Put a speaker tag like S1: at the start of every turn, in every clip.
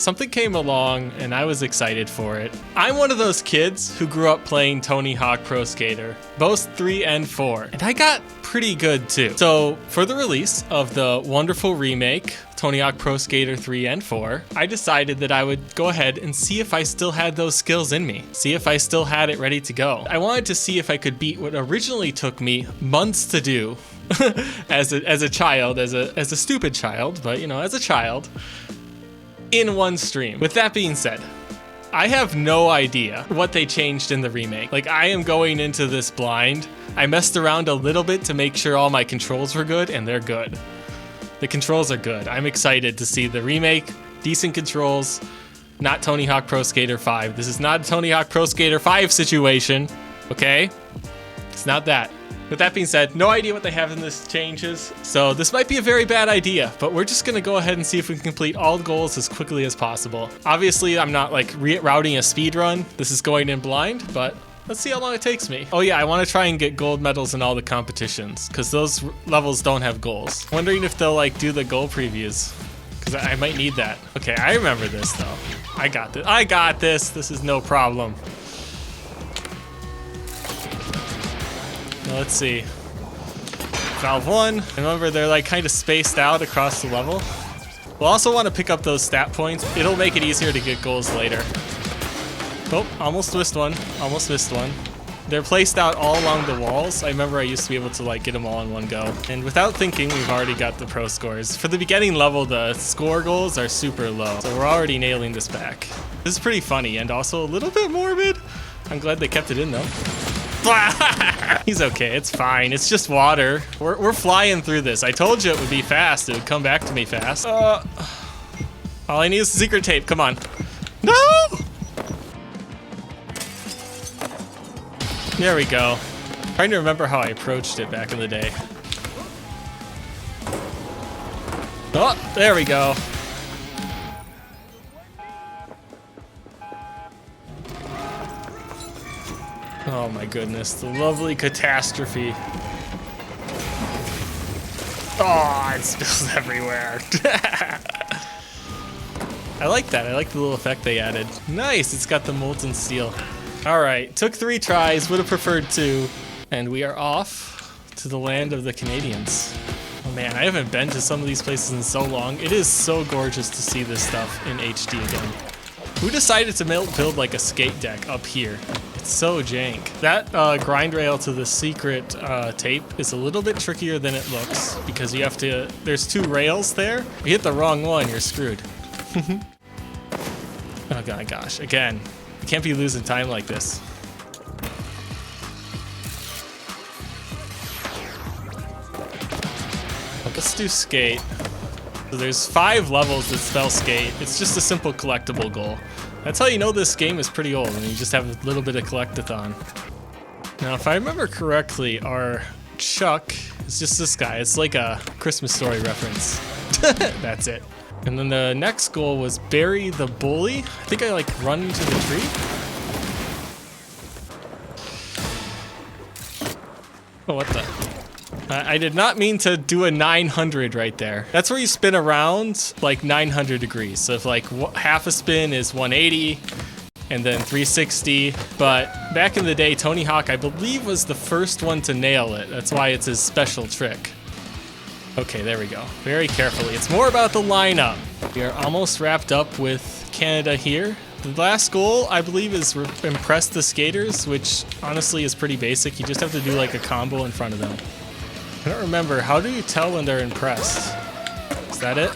S1: Something came along and I was excited for it. I'm one of those kids who grew up playing Tony Hawk Pro Skater, both 3 and 4, and I got pretty good too. So for the release of the wonderful remake, Tony Hawk Pro Skater 3 and 4, I decided that I would go ahead and see if I still had those skills in me, see if I still had it ready to go. I wanted to see if I could beat what originally took me months to do as a child, as a stupid child, but you know, as a child, in one stream. With that being said, I have no idea what they changed in the remake. Like, I am going into this blind. I messed around a little bit to make sure all my controls were good, and they're good. The controls are good. I'm excited to see the remake. Decent controls, not Tony Hawk Pro Skater 5. This is not a Tony Hawk Pro Skater 5 situation, okay? It's not that. With that being said, no idea what they have in this changes, so this might be a very bad idea, but we're just gonna go ahead and see if we can complete all the goals as quickly as possible. Obviously, I'm not like routing a speed run. This is going in blind, but let's see how long it takes me. Oh yeah, I wanna try and get gold medals in all the competitions, because those levels don't have goals. Wondering if they'll like do the goal previews, because I might need that. Okay, I remember this though. I got this. I got this. This is no problem. Let's see. Valve 1. Remember, they're like kind of spaced out across the level. We'll also want to pick up those stat points. It'll make it easier to get goals later. Oh, almost missed one. Almost missed one. They're placed out all along the walls. I remember I used to be able to like get them all in one go. And without thinking, we've already got the pro scores. For the beginning level, the score goals are super low. So we're already nailing this back. This is pretty funny and also a little bit morbid. I'm glad they kept it in though. He's okay, it's fine. It's just water. We're flying through this. I told you it would be fast. It would come back to me fast. All I need is secret tape. Come on. No! There we go. Trying to remember how I approached it back in the day. Oh, there we go. Oh my goodness, the lovely catastrophe. Oh, it spills everywhere. I like that. I like the little effect they added. Nice, it's got the molten steel. All right, took 3 tries, would have preferred 2. And we are off to the land of the Canadians. Oh man, I haven't been to some of these places in so long. It is so gorgeous to see this stuff in HD again. Who decided to build like a skate deck up here? It's so jank. That grind rail to the secret tape is a little bit trickier than it looks because you have to, there's 2 rails there. If you hit the wrong one, you're screwed. Oh god, gosh, again, you can't be losing time like this. Let's do skate. So there's 5 levels that spell skate. It's just a simple collectible goal. That's how you know this game is pretty old, and you just have a little bit of collectathon. Now, if I remember correctly, our Chuck is just this guy. It's like a Christmas Story reference. That's it. And then the next goal was bury the bully. I think I like run into the tree. Oh, what the? I did not mean to do a 900 right there. That's where you spin around like 900 degrees. So if like half a spin is 180 and then 360. But back in the day, Tony Hawk, I believe, was the first one to nail it. That's why it's his special trick. Okay, there we go. Very carefully. It's more about the lineup. We are almost wrapped up with Canada here. The last goal, I believe, is impress the skaters, which honestly is pretty basic. You just have to do like a combo in front of them. I don't remember. How do you tell when they're impressed? Is that it?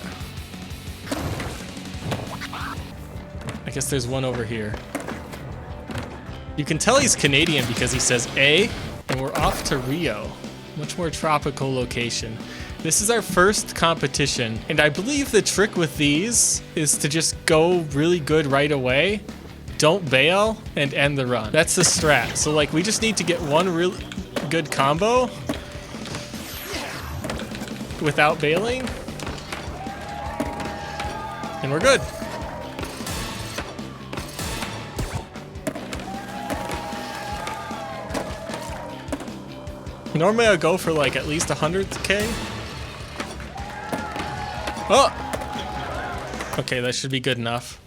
S1: I guess there's one over here. You can tell he's Canadian because he says A, and we're off to Rio. Much more tropical location. This is our first competition, and I believe the trick with these is to just go really good right away, don't bail, and end the run. That's the strat. So like we just need to get one really good combo without bailing, and we're good. Normally I'll go for like at least 100K. Oh! Okay, that should be good enough.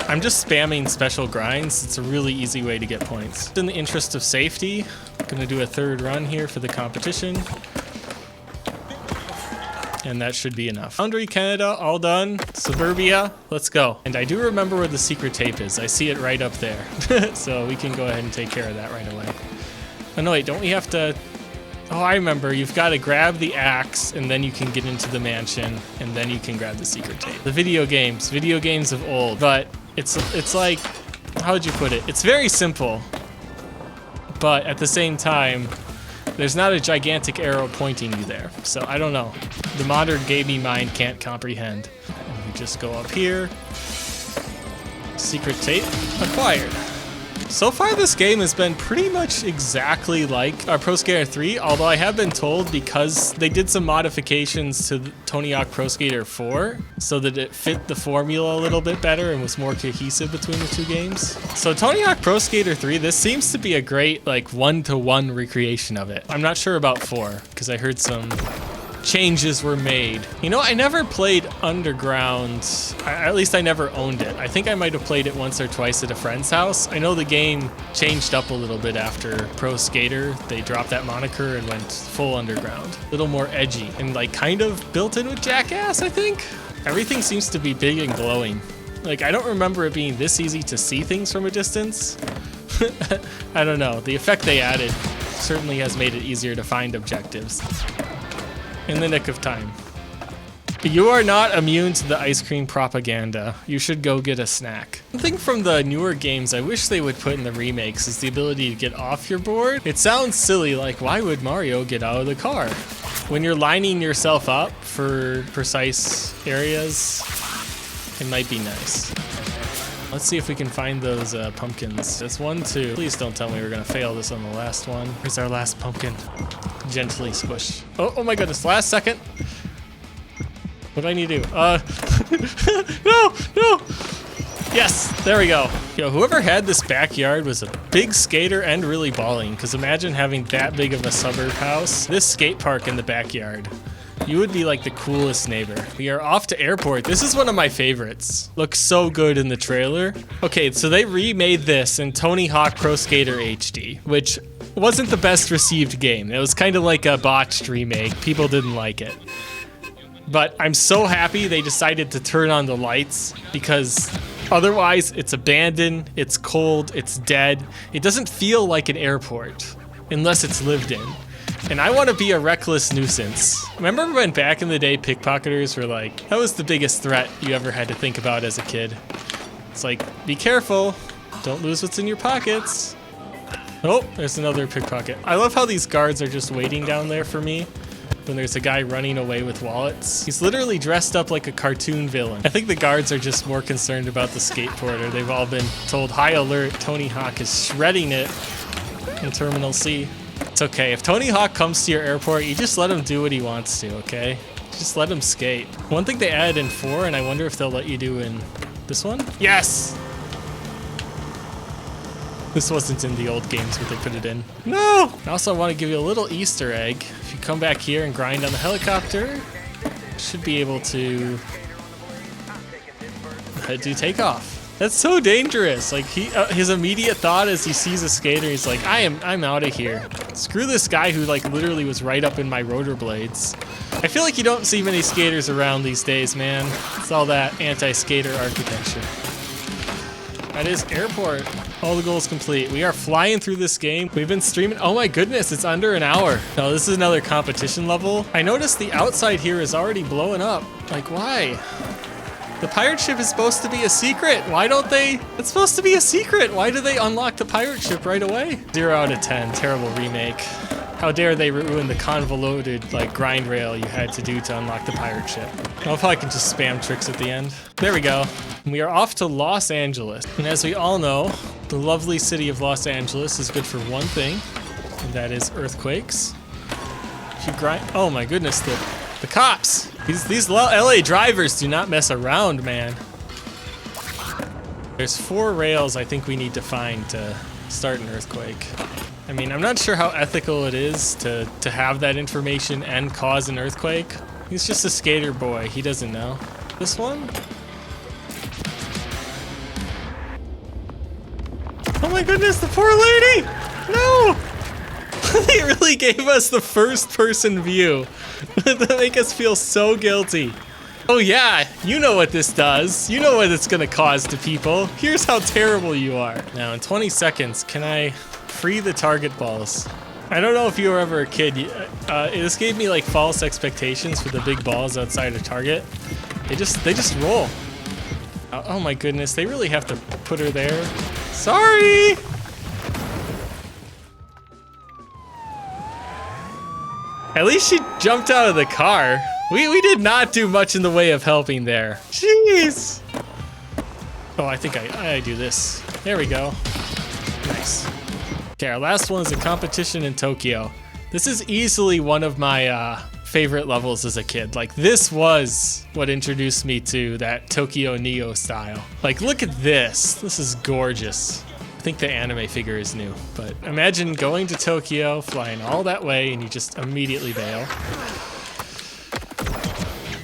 S1: I'm just spamming special grinds. It's a really easy way to get points. In the interest of safety, I'm gonna do a third run here for the competition. And that should be enough. Boundary, Canada, all done. Suburbia, let's go. And I do remember where the secret tape is. I see it right up there. So we can go ahead and take care of that right away. Oh no, wait, don't we have to... Oh, I remember. You've got to grab the axe, and then you can get into the mansion, and then you can grab the secret tape. The video games of old. But it's like, how would you put it? It's very simple, but at the same time, there's not a gigantic arrow pointing you there. So I don't know. The modern gaming mind can't comprehend. And we just go up here. Secret tape acquired. So far, this game has been pretty much exactly like Pro Skater 3, although I have been told because they did some modifications to the Tony Hawk Pro Skater 4 so that it fit the formula a little bit better and was more cohesive between the two games. So Tony Hawk Pro Skater 3, this seems to be a great like one-to-one recreation of it. I'm not sure about 4 because I heard some changes were made. You know, I never played Underground. At least I never owned it. I think I might have played it once or twice at a friend's house. I know the game changed up a little bit after Pro Skater. They dropped that moniker and went full Underground. A little more edgy and like kind of built in with Jackass, I think. Everything seems to be big and glowing. Like, I don't remember it being this easy to see things from a distance. I don't know. The effect they added certainly has made it easier to find objectives. In the nick of time. You are not immune to the ice cream propaganda. You should go get a snack. One thing from the newer games I wish they would put in the remakes is the ability to get off your board. It sounds silly, like why would Mario get out of the car? When you're lining yourself up for precise areas, it might be nice. Let's see if we can find those pumpkins. That's 1, 2. Please don't tell me we're gonna fail this on the last one. Here's our last pumpkin. Gently squish. Oh my goodness, last second. What do I need to do? No! Yes, there we go. Yo, whoever had this backyard was a big skater and really balling, because imagine having that big of a suburb house. This skate park in the backyard. You would be like the coolest neighbor. We are off to airport. This is one of my favorites. Looks so good in the trailer. Okay, so they remade this in Tony Hawk Pro Skater HD, which wasn't the best received game. It was kind of like a botched remake. People didn't like it. But I'm so happy they decided to turn on the lights because otherwise it's abandoned, it's cold, it's dead. It doesn't feel like an airport unless it's lived in. And I want to be a reckless nuisance. Remember when back in the day pickpocketers were like, that was the biggest threat you ever had to think about as a kid. It's like, be careful, don't lose what's in your pockets. Oh, there's another pickpocket. I love how these guards are just waiting down there for me when there's a guy running away with wallets. He's literally dressed up like a cartoon villain. I think the guards are just more concerned about the skateboarder. They've all been told, high alert, Tony Hawk is shredding it in Terminal C. It's okay. If Tony Hawk comes to your airport, you just let him do what he wants to, okay? Just let him skate. One thing they added in 4, and I wonder if they'll let you do in this one? Yes! This wasn't in the old games, but they put it in. No! I also want to give you a little Easter egg. If you come back here and grind on the helicopter, you should be able to do takeoff. That's so dangerous. Like his immediate thought as he sees a skater, he's like, I'm out of here. Screw this guy who like literally was right up in my rotor blades. I feel like you don't see many skaters around these days, man. It's all that anti-skater architecture. That is airport. All the goals complete. We are flying through this game. We've been streaming. Oh my goodness, it's under an hour. No, this is another competition level. I noticed the outside here is already blowing up. Like, why? The pirate ship is supposed to be a secret. Why don't they? It's supposed to be a secret. Why do they unlock the pirate ship right away? 0 out of 10. Terrible remake. How dare they ruin the convoluted like grind rail you had to do to unlock the pirate ship. I love how I can just spam tricks at the end. There we go. We are off to Los Angeles. And as we all know, the lovely city of Los Angeles is good for one thing, and that is earthquakes. If you grind, oh my goodness, the cops. These LA drivers do not mess around, man. There's 4 rails I think we need to find to start an earthquake. I mean, I'm not sure how ethical it is to have that information and cause an earthquake. He's just a skater boy. He doesn't know. This one? Oh my goodness, the poor lady! No! They really gave us the first person view to make us feel so guilty. Oh yeah, you know what this does. You know what it's gonna cause to people. Here's how terrible you are. Now in 20 seconds, can I free the target balls? I don't know if you were ever a kid. This gave me like false expectations for the big balls outside a target. They just roll. Oh my goodness, they really have to put her there. Sorry! At least she jumped out of the car. We did not do much in the way of helping there. Jeez. Oh, I think I do this. There we go. Nice. Okay, our last one is a competition in Tokyo. This is easily one of my favorite levels as a kid. Like, this was what introduced me to that Tokyo Neo style. Like, look at this. This is gorgeous. I think the anime figure is new, but imagine going to Tokyo, flying all that way, and you just immediately bail.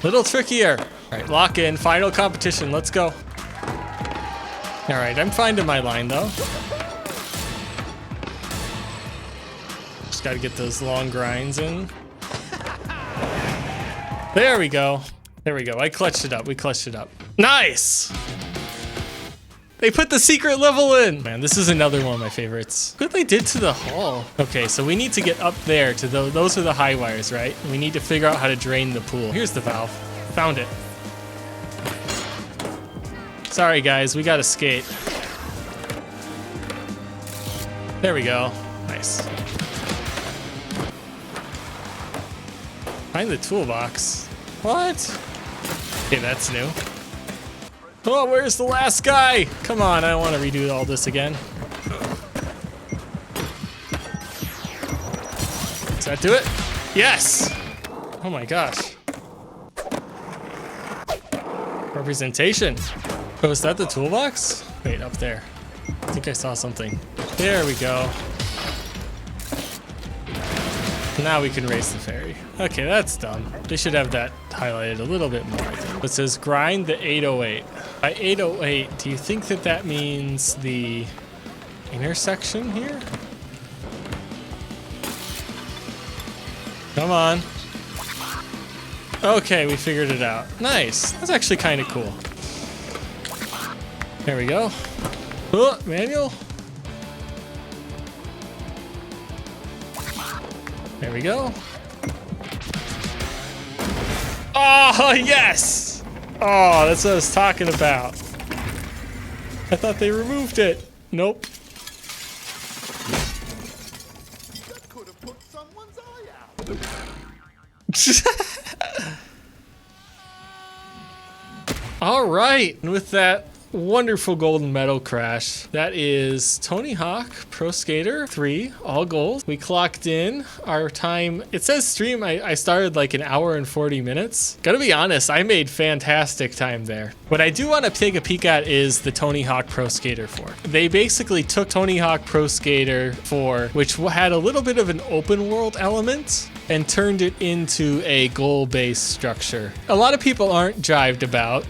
S1: Little trickier. All right, lock in, final competition, let's go. All right, I'm finding my line though. Just gotta get those long grinds in. There we go. There we go, I clutched it up, we clutched it up. Nice! They put the secret level in! Man, this is another one of my favorites. Look what they did to the hull. Okay, so we need to get up there to those are the high wires, right? We need to figure out how to drain the pool. Here's the valve. Found it. Sorry guys, we gotta skate. There we go. Nice. Find the toolbox. What? Okay, that's new. Oh, where's the last guy? Come on, I don't want to redo all this again. Does that do it? Yes! Oh my gosh. Representation. Oh, is that the toolbox? Wait, up there. I think I saw something. There we go. Now we can raise the ferry. Okay, that's done. They should have that highlighted a little bit more, I think. It says grind the 808. By 808, do you think that that means the intersection here? Come on. Okay, we figured it out. Nice. That's actually kind of cool. There we go. Oh, manual. There we go. Oh, yes! Oh, that's what I was talking about. I thought they removed it. Nope.
S2: That could have put someone's eye out.
S1: All right, and with that wonderful golden medal crash, that is Tony Hawk Pro Skater 3, all gold. We clocked in our time. It says stream, I started like an hour and 40 minutes. Gotta be honest, I made fantastic time there. What I do want to take a peek at is the Tony Hawk Pro Skater 4. They basically took Tony Hawk Pro Skater 4, which had a little bit of an open world element, and turned it into a goal-based structure. A lot of people aren't jived about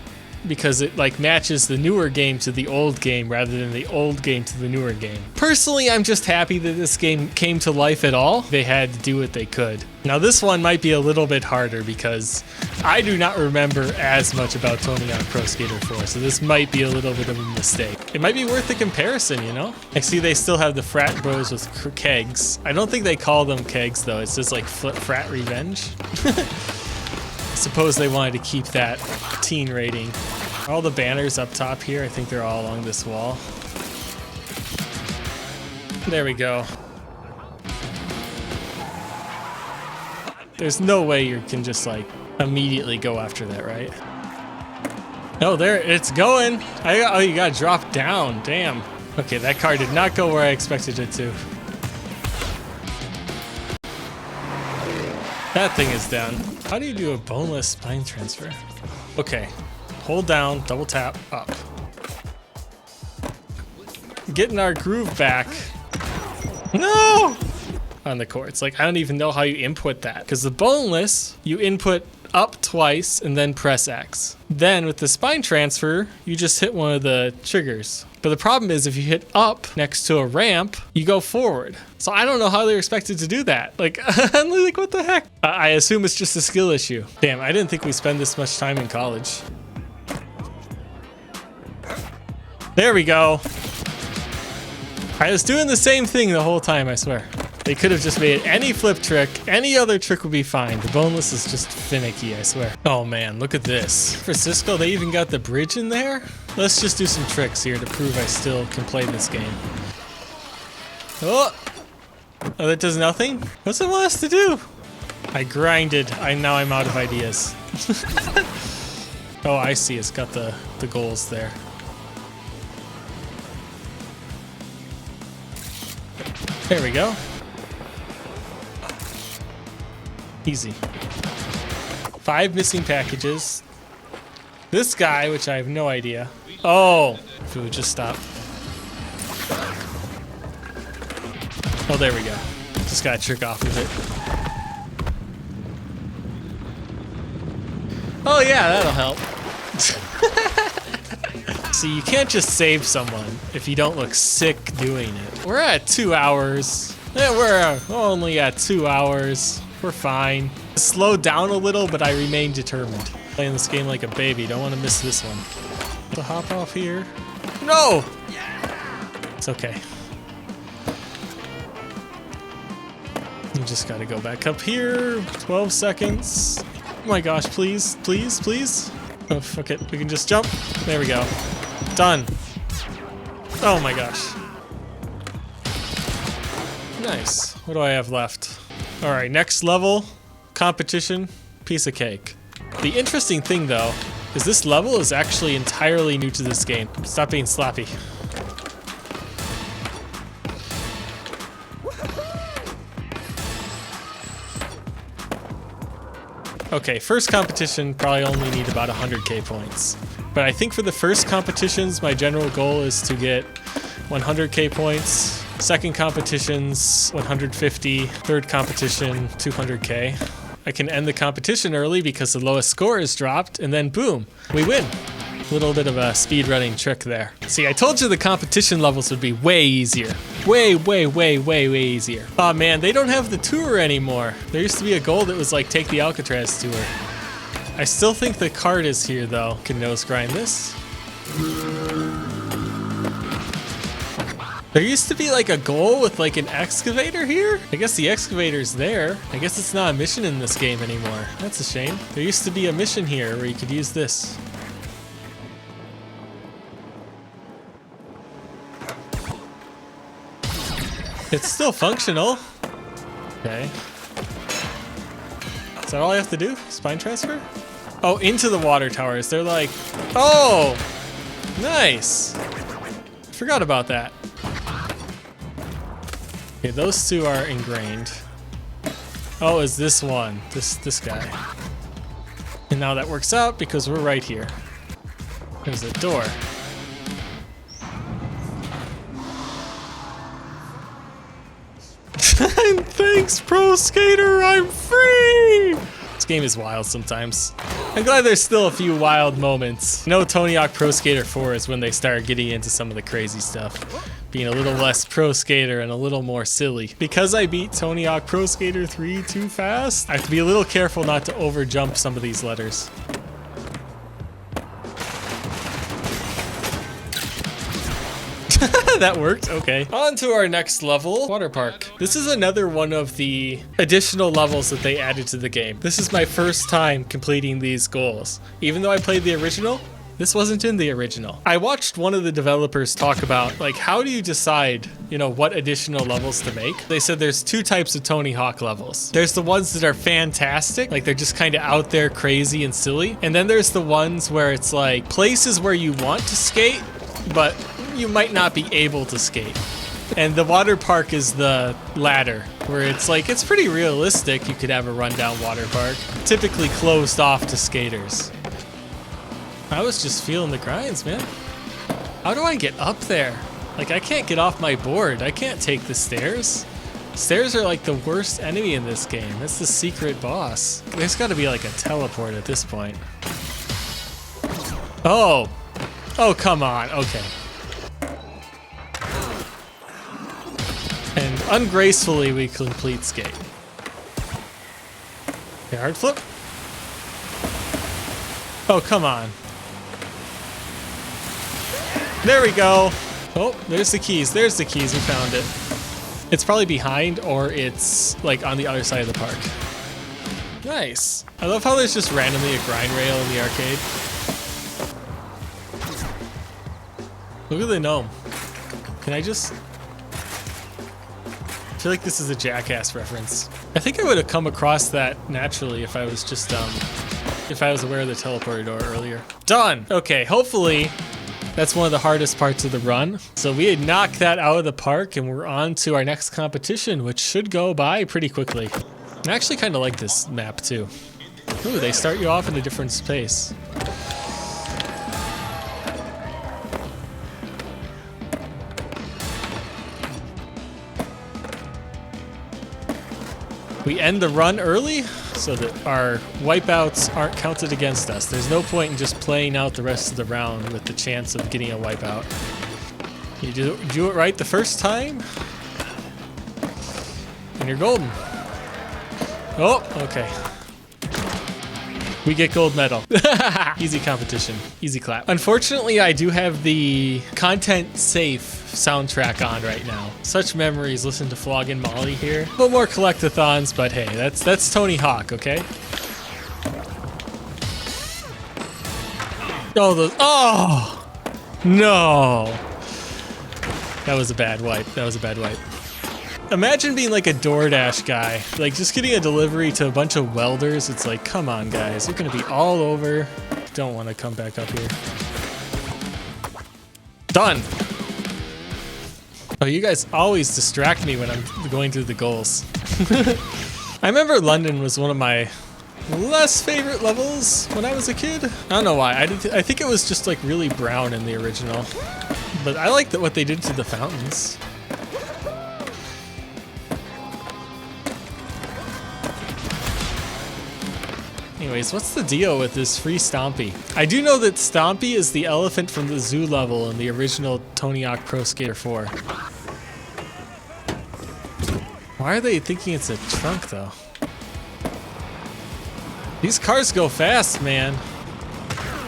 S1: because it like matches the newer game to the old game rather than the old game to the newer game. Personally, I'm just happy that this game came to life at all. They had to do what they could. Now this one might be a little bit harder because I do not remember as much about Tony Hawk Pro Skater 4, so this might be a little bit of a mistake. It might be worth the comparison, you know? I see they still have the frat bros with kegs. I don't think they call them kegs though, it's just like frat revenge. I suppose they wanted to keep that teen rating. All the banners up top here, I think they're all along this wall. There we go. There's no way you can just like immediately go after that, right? Oh, there, it's going. Oh, you gotta drop down, damn. Okay, that car did not go where I expected it to. That thing is down. How do you do a boneless spine transfer? Okay, hold down, double tap, up. Getting our groove back. No! On the courts. Like, I don't even know how you input that. Because the boneless, you input up twice and then press X. Then with the spine transfer, you just hit one of the triggers. But the problem is if you hit up next to a ramp, you go forward. So I don't know how they're expected to do that. Like, I'm like, what the heck? I assume it's just a skill issue. Damn, I didn't think we spend this much time in college. There we go. I was doing the same thing the whole time, I swear. They could have just made any flip trick. Any other trick would be fine. The boneless is just finicky, I swear. Oh man, look at this. For Cisco, they even got the bridge in there? Let's just do some tricks here to prove I still can play this game. Oh, that does nothing? What's it want us to do? I grinded. Now I'm out of ideas. Oh, I see. It's got the goals there. There we go. Easy. 5 missing packages. This guy, which I have no idea. Oh, if it would just stop. Oh, there we go. Just gotta trick off of it. Oh yeah, that'll help. See, you can't just save someone if you don't look sick doing it. We're at 2 hours. Yeah, we're only at 2 hours. We're fine. Slowed down a little, but I remain determined. Playing this game like a baby. Don't want to miss this one. To hop off here. No! It's okay. You just gotta go back up here. 12 seconds. Oh my gosh, please, please, please. Oh, fuck it. We can just jump. There we go. Done. Oh my gosh. Nice. What do I have left? All right, next level, competition, piece of cake. The interesting thing though, is this level is actually entirely new to this game. Stop being slappy. Okay, first competition, probably only need about 100k points. But I think for the first competitions, my general goal is to get 100k points. Second competition's 150, third competition 200k. I can end the competition early because the lowest score is dropped, and then boom, we win. A little bit of a speedrunning trick there. See, I told you the competition levels would be way easier. Way, way, way, way, way easier. Oh man, they don't have the tour anymore. There used to be a goal that was like, take the Alcatraz tour. I still think the card is here though. Can nose grind this. There used to be like a goal with like an excavator here. I guess the excavator's there. I guess it's not a mission in this game anymore. That's a shame. There used to be a mission here where you could use this. It's still functional. Okay. Is that all I have to do? Spine transfer? Oh, into the water towers. They're like, oh, nice. Forgot about that. Okay, those two are ingrained. Oh, is this one? This guy. And now that works out because we're right here. There's a door. Thanks, Pro Skater, I'm free! This game is wild sometimes. I'm glad there's still a few wild moments. No Tony Hawk Pro Skater 4 is when they start getting into some of the crazy stuff. Being a little less Pro Skater and a little more silly. Because I beat Tony Hawk Pro Skater 3 too fast, I have to be a little careful not to overjump some of these letters. That worked, okay. On to our next level, water park. This is another one of the additional levels that they added to the game. This is my first time completing these goals. Even though I played the original, this wasn't in the original. I watched one of the developers talk about, like, how do you decide, you know, what additional levels to make? They said there's 2 types of Tony Hawk levels. There's the ones that are fantastic, like they're just kind of out there crazy and silly. And then there's the ones where it's like places where you want to skate, but you might not be able to skate. And the water park is the latter, where it's like, it's pretty realistic. You could have a rundown water park, typically closed off to skaters. I was just feeling the grinds, man. How do I get up there? Like, I can't get off my board. I can't take the stairs. Stairs are like the worst enemy in this game. That's the secret boss. There's got to be like a teleport at this point. Oh. Oh, come on. Okay. And ungracefully we complete skate. Okay, hard flip. Oh, come on. There we go. Oh, there's the keys. There's the keys. We found it. It's probably behind or it's like on the other side of the park. Nice. I love how there's just randomly a grind rail in the arcade. Look at the gnome. Can I just... I feel like this is a Jackass reference. I think I would have come across that naturally if I was just, if I was aware of the teleporter door earlier. Done! Okay, hopefully that's one of the hardest parts of the run. So we had knocked that out of the park and we're on to our next competition, which should go by pretty quickly. I actually kind of like this map too. Ooh, they start you off in a different space. We end the run early so that our wipeouts aren't counted against us. There's no point in just playing out the rest of the round with the chance of getting a wipeout. You do it right the first time, and you're golden. Oh, okay. We get gold medal. Easy competition, easy clap. Unfortunately, I do have the content safe soundtrack on right now. Such memories, listen to Floggin' Molly here. A little more collectathons, but hey, that's Tony Hawk, okay? Oh, no. That was a bad wipe. That was a bad wipe. Imagine being like a DoorDash guy, like just getting a delivery to a bunch of welders. It's like, come on guys, you're gonna be all over. Don't want to come back up here. Done. Oh, you guys always distract me when I'm going through the goals. I remember London was one of my less favorite levels when I was a kid. I don't know why. I think it was just like really brown in the original. But I liked what they did to the fountains. Anyways, what's the deal with this free Stompy? I do know that Stompy is the elephant from the zoo level in the original Tony Hawk Pro Skater 4. Why are they thinking it's a trunk, though? These cars go fast, man.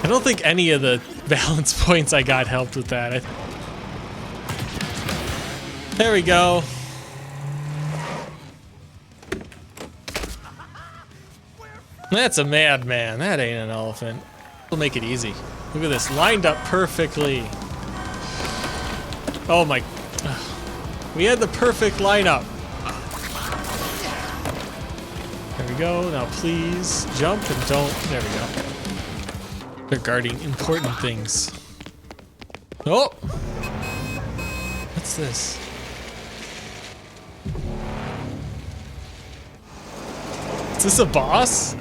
S1: I don't think any of the balance points I got helped with that. There we go. That's a madman. That ain't an elephant. We'll make it easy. Look at this, lined up perfectly. Oh my. We had the perfect lineup. There we go. Now please jump and don't. There we go. They're guarding important things. Oh! What's this? Is this a boss?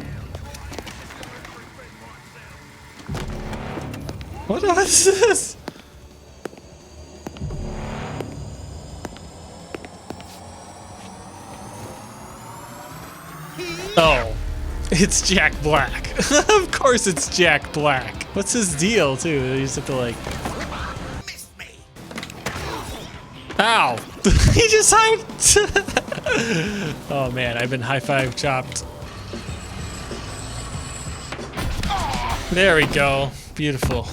S1: What is this? Oh, it's Jack Black. Of course it's Jack Black. What's his deal, too? You just have to, like... Ow! He just hide! Oh, man, I've been high-five chopped. There we go. Beautiful.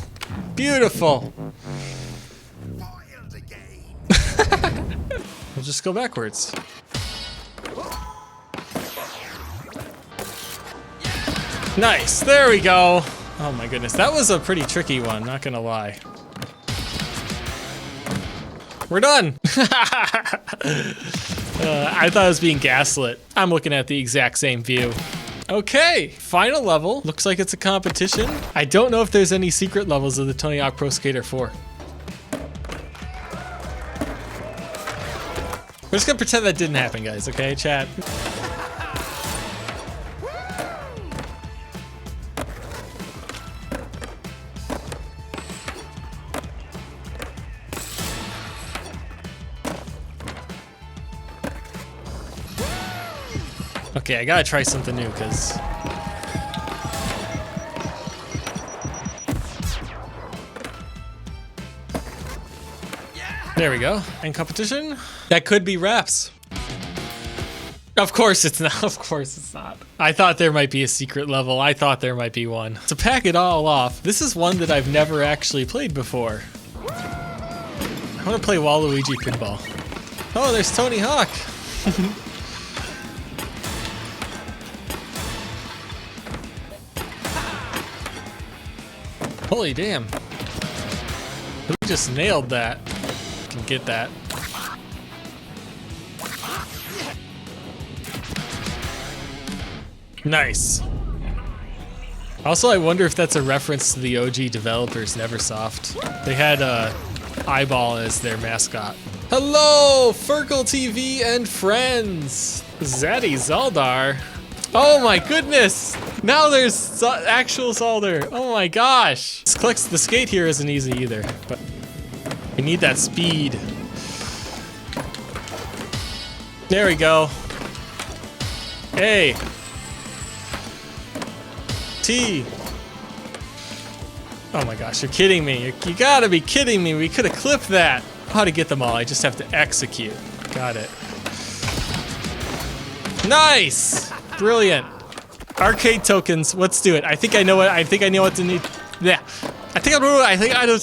S1: Beautiful. We'll just go backwards. Nice. There we go. Oh my goodness. That was a pretty tricky one, not gonna lie. We're done. I thought I was being gaslit. I'm looking at the exact same view. Okay, final level. Looks like it's a competition. I don't know if there's any secret levels of the Tony Hawk Pro Skater 4. We're just gonna pretend that didn't happen, guys, okay, chat? Okay, I gotta try something new, because... There we go. And competition? That could be reps. Of course it's not. Of course it's not. I thought there might be a secret level. I thought there might be one. To pack it all off, this is one that I've never actually played before. I want to play Waluigi Pinball. Oh, there's Tony Hawk. Holy damn. We just nailed that. Can get that. Nice. Also, I wonder if that's a reference to the OG developers, Neversoft. They had Eyeball as their mascot. Hello, Furkle TV and friends. Zaddy Zaldar. Oh my goodness. Now there's actual Zalder. Oh my gosh. The skate here isn't easy either, but we need that speed. There we go. Hey. T. Oh my gosh, you're kidding me. You gotta be kidding me. We could have clipped that. How to get them all. I just have to execute. Got it. Nice. Brilliant. Arcade tokens. Let's do it. I think I know what. I think I know what to need. Yeah. I think I know. I think I know. I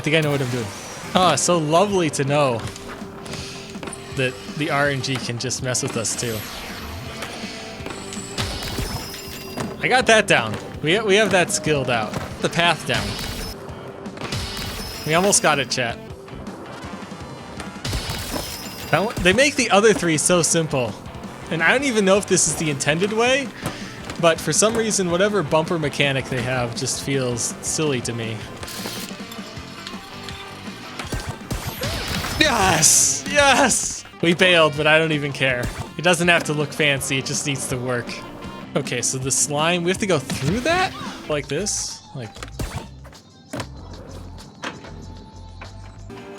S1: think I know what I'm doing. Oh, so lovely to know that the RNG can just mess with us too. I got that down. We have that skilled out. The path down. We almost got it, chat. They make the other three so simple. And I don't even know if this is the intended way, but for some reason, whatever bumper mechanic they have just feels silly to me. Yes! Yes! We bailed, but I don't even care. It doesn't have to look fancy, it just needs to work. Okay, so the slime, we have to go through that? Like this? Like...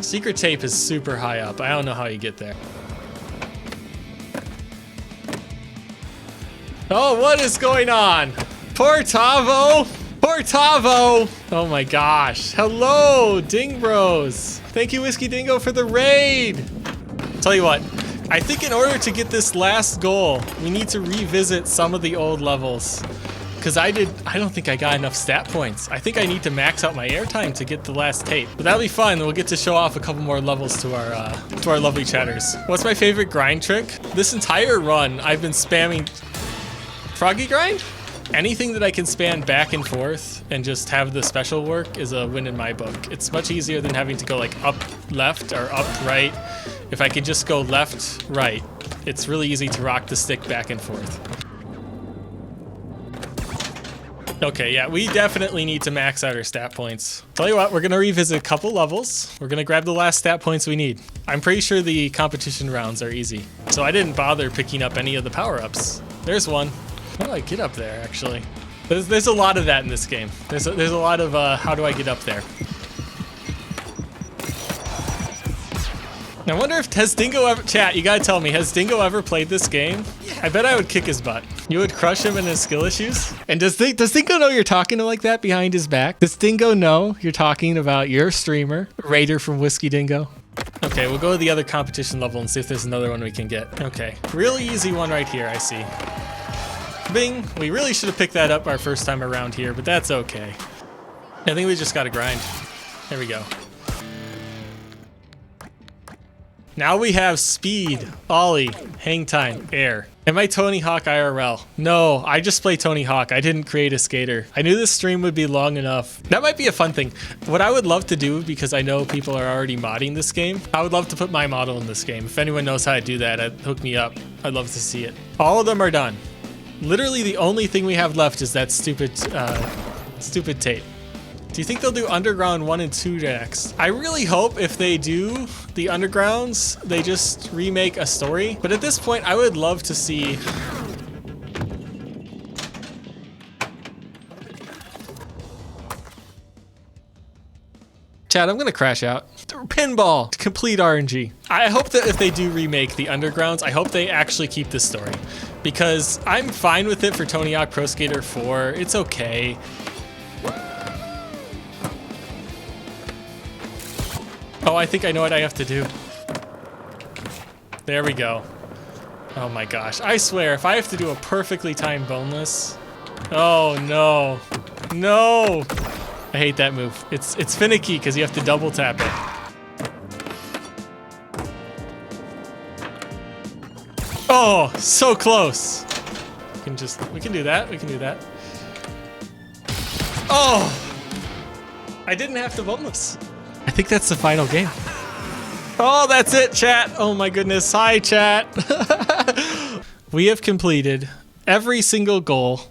S1: Secret tape is super high up. I don't know how you get there. Oh, what is going on? Poor Tahvo! Poor Tahvo! Oh my gosh. Hello, Ding Bros. Thank you, Whiskey Dingo, for the raid. Tell you what, I think in order to get this last goal, we need to revisit some of the old levels. Because I don't think I got enough stat points. I think I need to max out my airtime to get the last tape. But that'll be fun. We'll get to show off a couple more levels to our lovely chatters. What's my favorite grind trick? This entire run, I've been spamming Froggy Grind? Anything that I can span back and forth and just have the special work is a win in my book. It's much easier than having to go like up left or up right. If I can just go left, right, it's really easy to rock the stick back and forth. Okay, yeah, we definitely need to max out our stat points. Tell you what, we're gonna revisit a couple levels. We're gonna grab the last stat points we need. I'm pretty sure the competition rounds are easy. So I didn't bother picking up any of the power-ups. There's one. How do I get up there, actually? There's a lot of that in this game. There's a lot of how do I get up there? I wonder if, has Dingo ever, chat, you gotta tell me, has Dingo ever played this game? I bet I would kick his butt. You would crush him in his skill issues? And does Dingo know you're talking to like that behind his back? Does Dingo know you're talking about your streamer, Raider from Whiskey Dingo? Okay, we'll go to the other competition level and see if there's another one we can get. Okay, really easy one right here, I see. Bing, we really should have picked that up our first time around here, but that's okay. I think we just gotta grind. There we go. Now we have speed, ollie, hang time, air. Am I Tony Hawk IRL? No, I just play Tony Hawk. I didn't create a skater. I knew this stream would be long enough. That might be a fun thing. What I would love to do, because I know people are already modding this game, I would love to put my model in this game. If anyone knows how to do that, hook me up. I'd love to see it. All of them are done. Literally the only thing we have left is that stupid tape. Do you think they'll do Underground 1 and 2 next? I really hope if they do the Undergrounds, they just remake a story. But at this point, I would love to see... Chad, I'm gonna crash out. pinball, complete RNG. I hope that if they do remake the Undergrounds, I hope they actually keep this story, because I'm fine with it for Tony Hawk Pro Skater 4. It's okay. Oh, I think I know what I have to do. There we go. Oh my gosh. I swear, if I have to do a perfectly timed boneless. Oh no. No. I hate that move. It's finicky because you have to double tap it. Oh, so close. We can do that. We can do that. Oh. I didn't have to boneless. I think that's the final game. Oh, that's it, chat. Oh my goodness. Hi, chat. We have completed every single goal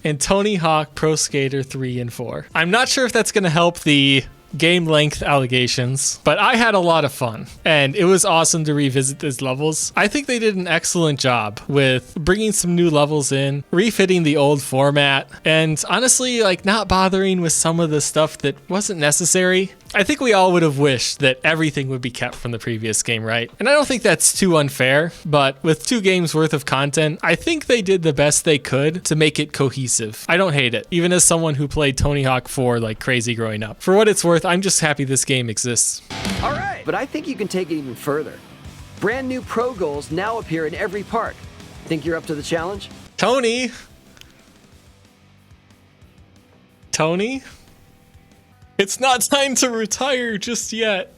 S1: in Tony Hawk Pro Skater 3 and 4. I'm not sure if that's going to help the game length allegations, but I had a lot of fun and it was awesome to revisit these levels. I think they did an excellent job with bringing some new levels in, refitting the old format, and honestly, like, not bothering with some of the stuff that wasn't necessary. I think we all would have wished that everything would be kept from the previous game, right? And I don't think that's too unfair, but with 2 games worth of content, I think they did the best they could to make it cohesive. I don't hate it, even as someone who played Tony Hawk 4 like crazy growing up. For what it's worth, I'm just happy this game exists.
S3: All right, but I think you can take it even further. Brand new pro goals now appear in every park. Think you're up to the challenge?
S1: Tony? Tony? It's not time to retire just yet.